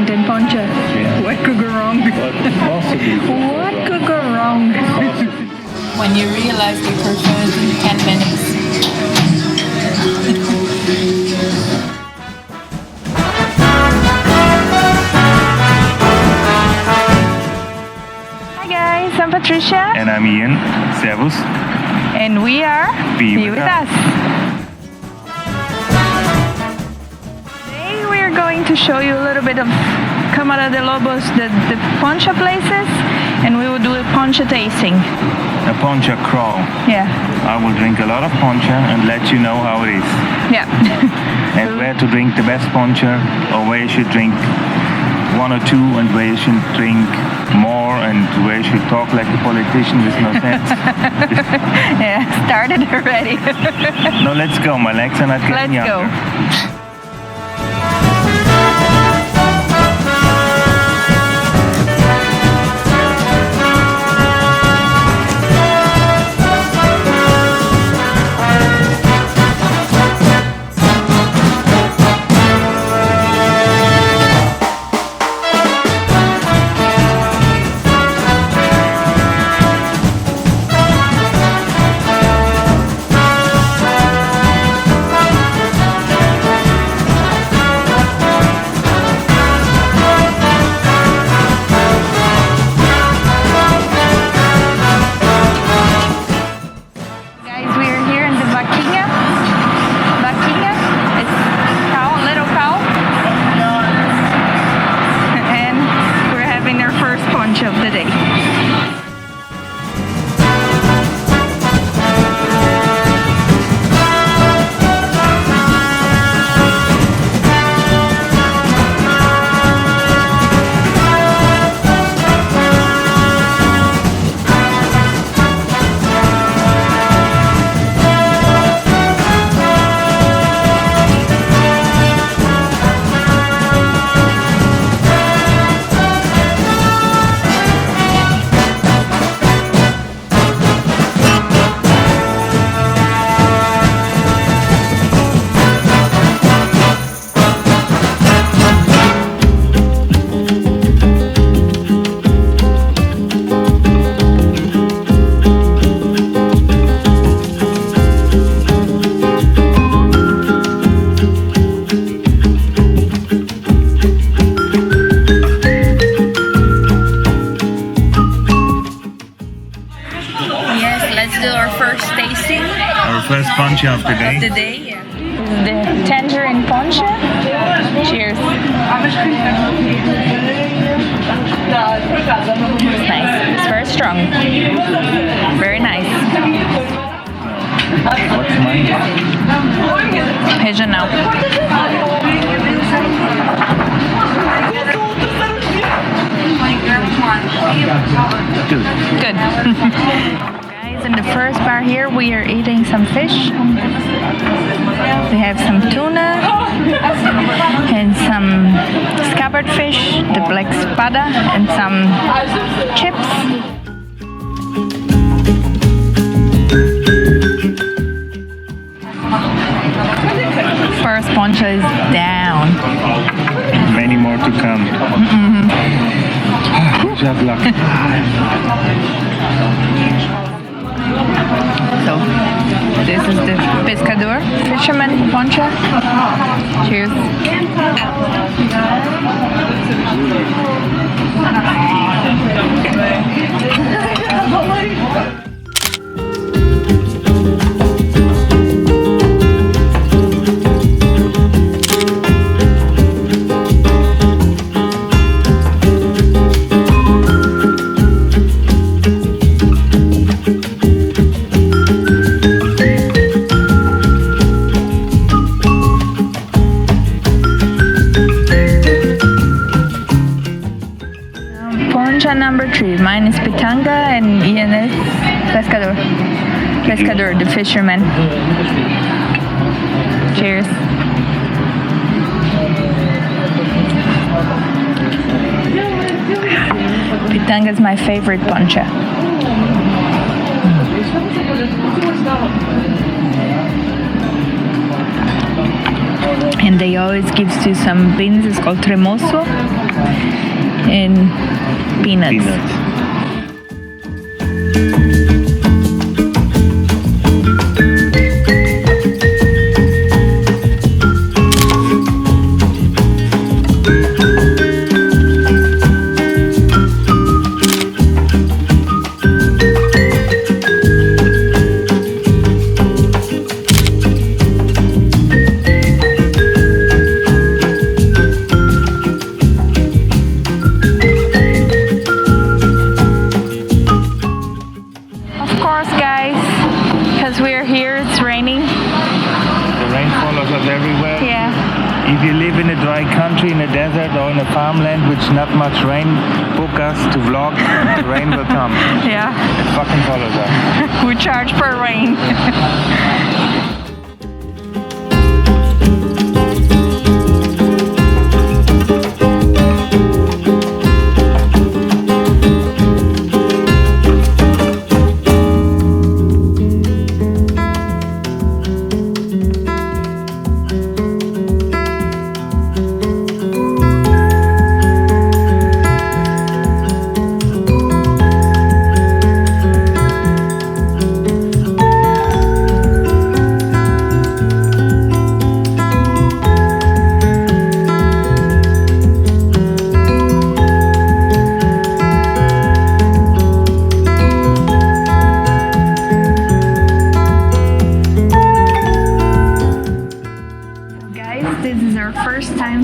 Island and Poncha. Yeah. What could go wrong? What could go wrong? When you realize they prefer 10 minutes. Hi guys, I'm Patricia. And I'm Ian. Servus. And we are Be With Us. Today we are going to show you a little bit of Câmara de Lobos, the Poncha places, and we will do a Poncha tasting. A Poncha crawl. Yeah. I will drink a lot of Poncha and let you know how it is. Yeah. And where to drink the best Poncha, or where you should drink one or two, and where you should drink more, and where you should talk like a politician with no sense. Yeah, started already. No, let's go. My legs are not getting Let's younger. go. Of the day. Our first Poncha of the day. Yeah. The tangerine Poncha. Cheers. It's nice. It's very strong. Very nice. What's mine? Regional. Good. Good. In the first bar here we are eating some fish. We have some tuna and some scabbard fish, the black spada, and some chips. First Poncha is down. Many more to come. Just luck. So, this is the pescador, fisherman Poncha. Cheers. Number 3. Mine is pitanga and Ian is pescador. Pescador, the fisherman. Cheers. Pitanga is my favorite Poncha. And they always gives you some beans, it's called tremoso, and peanuts. If you live in a dry country, in a desert or in a farmland which not much rain, book us to vlog, the rain will come. Yeah. It fucking follows us. We charge per rain.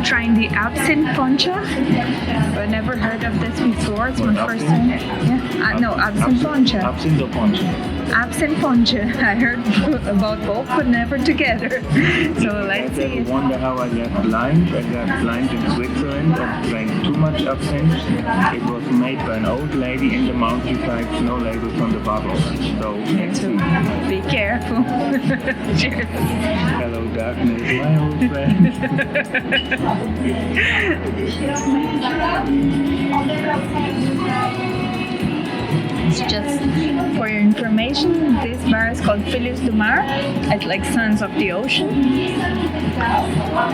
Trying the absinthe poncha. I never heard of this before. It's my first time. Yeah. No, absinthe poncha. Absinthe or poncha? Absinthe poncha. I heard about both, but never together. So let's see. I wonder how I got blind. I got blind in Switzerland. I drank too much absinthe. It was made by an old lady in the mountainside. No labels on the bottle. So let's see. Be careful. Cheers. Hello, darkness, my old friend. It's just for your information, this bar is called Filhos do Mar. It's like Sons of the Ocean.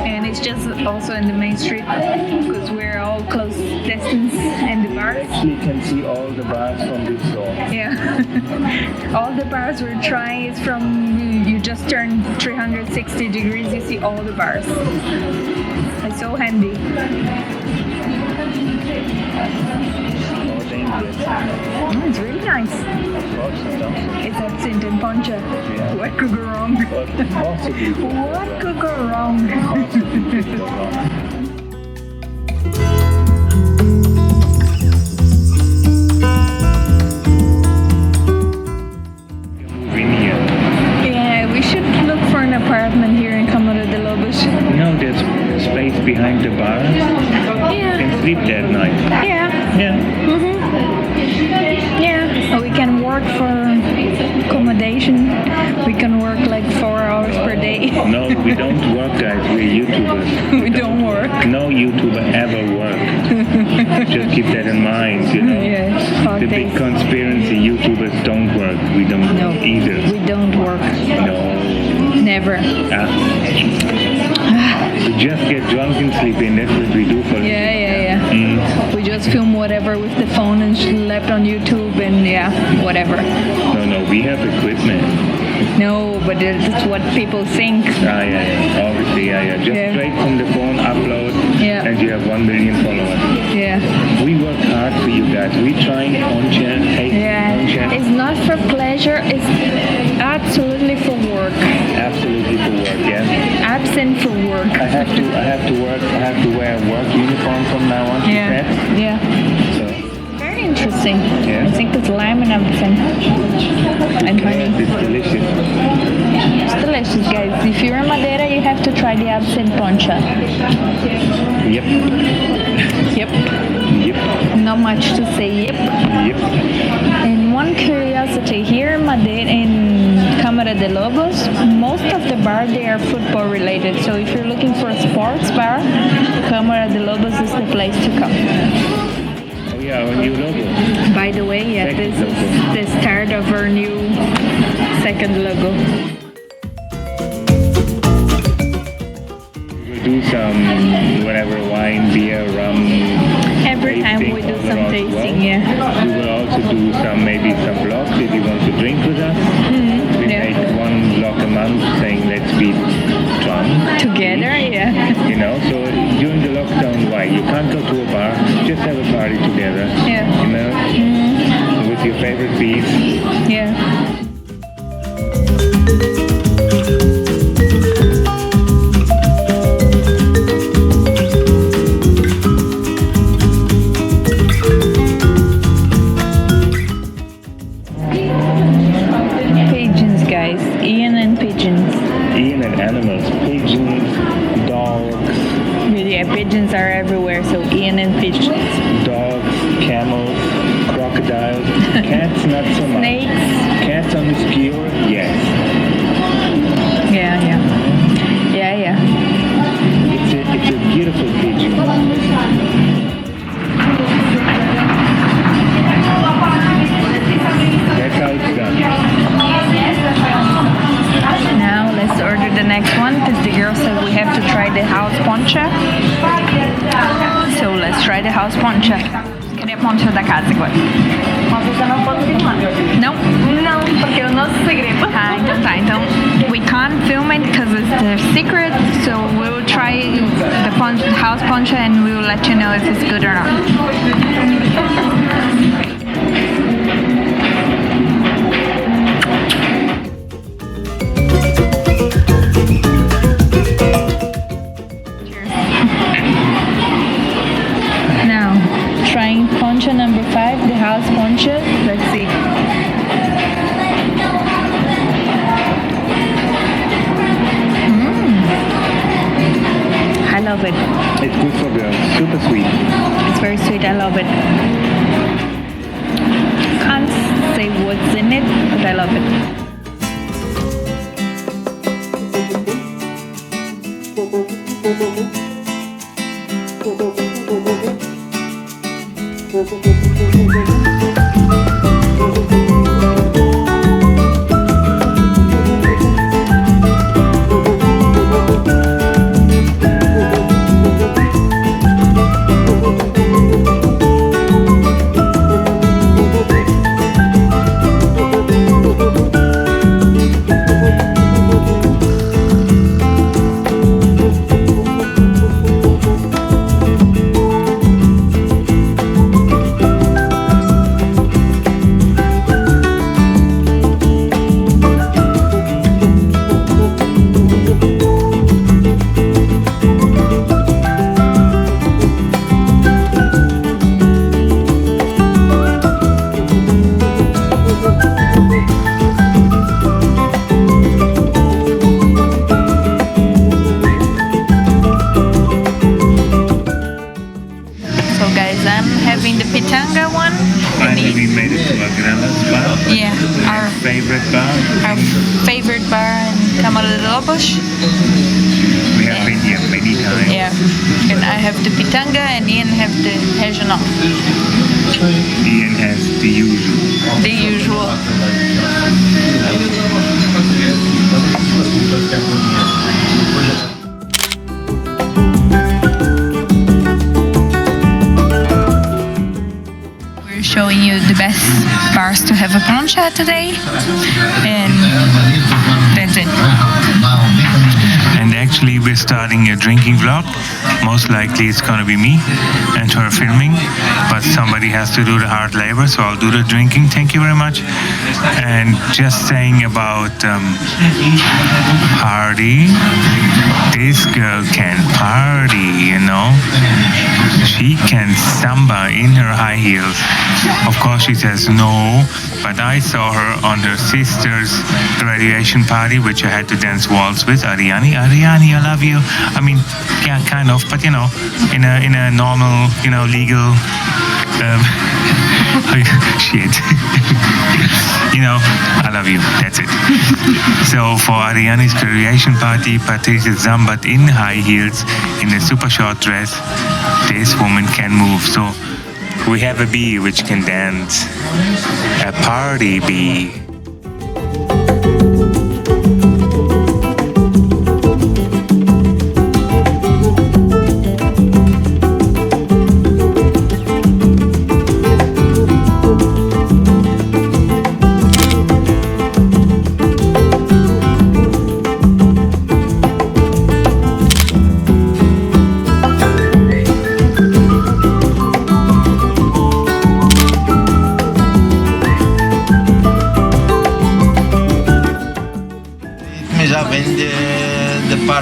And it's just also in the main street because we're all close distance in the bars. You can see all the bars from this door. Yeah. All the bars we're trying is from, you just turn 360 degrees, you see all the bars. It's so handy. Oh, it's really nice. It's absinthe and poncha. Yeah. What could go wrong? What could go wrong? Yeah, we should look for an apartment here in Câmara de Lobos. No, there's space behind the bar. Yeah. You can sleep that night. Yeah. Yeah. Mm-hmm. Yeah. We can work for accommodation. We can work like 4 hours per day. No, we don't work, guys. We're YouTubers. We don't work. No YouTuber ever worked. Just keep that in mind, you know. Yeah. The big conspiracy, YouTubers don't work. We don't work either. We don't work. No. Never. We just get drunk and sleep in. That's what we do for living. Yeah. We just film whatever with the phone and left on YouTube and whatever. No, we have equipment. No, but that's what people think. Yeah. Obviously, Just straight from the phone, upload, and you have 1 million followers. Yeah. We work hard for you guys. We try Poncha, Poncha. It's not for pleasure, it's absolutely for work. Absolutely for work, yeah. Absent for work. I have to work. I have to wear a work uniform from now on. Yeah. So. Very interesting. Yeah. I think it's lime and absinthe. And honey. It's delicious. It's delicious, guys. If you're in Madeira, you have to try the absinthe poncha. Yep. Not much to say. Yep. And one curiosity here in Madeira, in Câmara de Lobos, most of the bars they are football related. So if you're looking for a sports bar, Câmara de Lobos is the place to come. Oh yeah, our new logo. By the way, this is the start of our new second logo. peace. Yeah. Pigeons, guys. Ian and pigeons. Ian and animals, pigeons, dogs, Yeah, pigeons are everywhere, so Ian and pigeons. dogs, camels, crocodiles, cats not so much. Snakes. Cats on the skewer, yes. Yeah, yeah. Yeah, yeah. It's a beautiful pigeon. That's how it's done. Now let's order the next one because the girl said we have to try the house poncha. So let's try the house poncha. Cadê a poncha da casa agora? Você não pode filmar. Não? Não, porque é o nosso segredo. Ah, então tá. Então we can't film it because it's the secret. So we will try the house poncha and we will let you know if it's good or not. Now, trying poncha number 5, the house poncha. Let's see. I love it. It's good for girls, super sweet. It's very sweet. I love it. Can't say what's in it, but I love it. Pitanga one. Finally, we made it to our grandma's bar. Yeah, our Favorite bar. favorite bar in Câmara de Lobos. We have been here many times. Yeah, and I have the pitanga and Ian have the regional. Ian has the usual. The usual. We're showing you the best bars to have a poncha today, and that's it. And actually, we're starting a drinking vlog. Most likely, it's gonna be me and her filming, but somebody has to do the hard labor, so I'll do the drinking. Thank you very much. And just saying about party, this girl can party, you know. She can samba in her high heels. Of course, she says no, but I saw her on her sister's graduation party, which I had to dance waltz with. Ariani, I love you. I mean, yeah, kind of, but you know, in a normal, you know, legal shit. You know, I love you. That's it. So for Ariani's graduation party, Patricia zambat in high heels in a super short dress. This woman can move. So we have a bee which can dance. A party bee.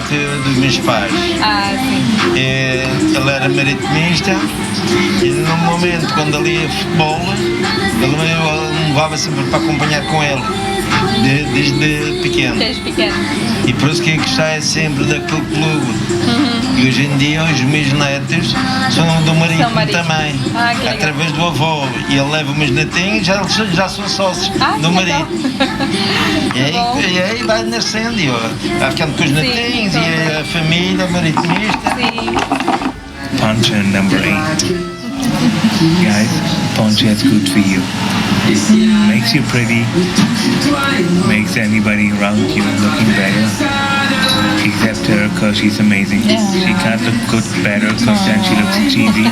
parte dos meus pais. Ah, sim. Ele era maritimista e no momento quando ali ia futebol, ele me levava sempre para acompanhar com ele, desde pequeno. Desde pequeno. E por isso que gostava sempre daquele clube. E hoje em dia os meus netos são do marido também, Ah, que legal. através do avô. E ele leva os netinhos e já são sócios do marido. E aí vai nascendo, e vai ficando com os netinhos e a família maritimista. Sim. Poncha number 8. Guys, Poncha is good for you. Makes you pretty, makes anybody around you looking better. Except her, because she's amazing. Yeah. She can't look good better because then she looks cheesy.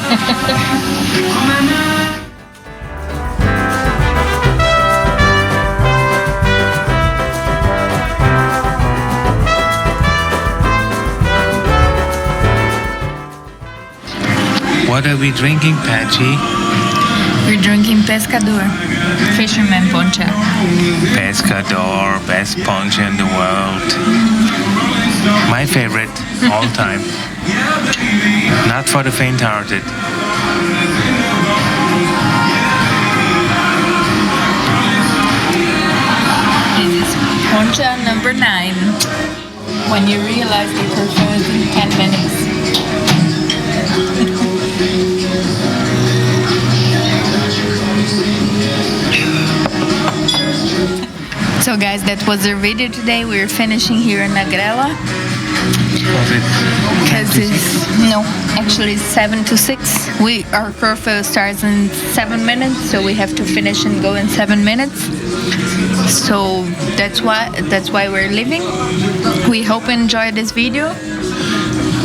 What are we drinking, Patchy? We're drinking pescador, fisherman poncha. Pescador, best poncha in the world. My favorite, all time. Not for the faint-hearted. This is poncha number 9. When you realize they prefer it in 10 minutes. So guys, that was our video today. We're finishing here in Nagrela. Was it? Because actually it's 7 to 6. Our curfew starts in 7 minutes, so we have to finish and go in 7 minutes. So that's why we're leaving. We hope you enjoyed this video.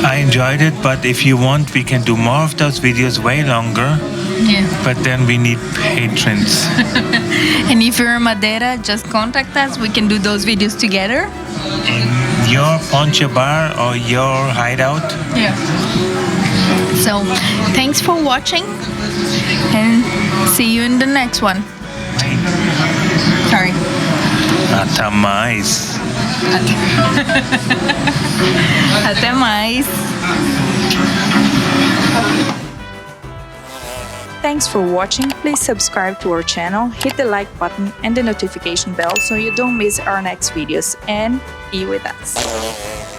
I enjoyed it, but if you want, we can do more of those videos way longer. Yeah. But then we need patrons. And if you're in Madeira, just contact us. We can do those videos together. Your poncha bar or your hideout. Yeah. So thanks for watching and see you in the next one. Sorry. Até mais. Até mais. Thanks for watching. Please subscribe to our channel, hit the like button and the notification bell so you don't miss our next videos, and be with us.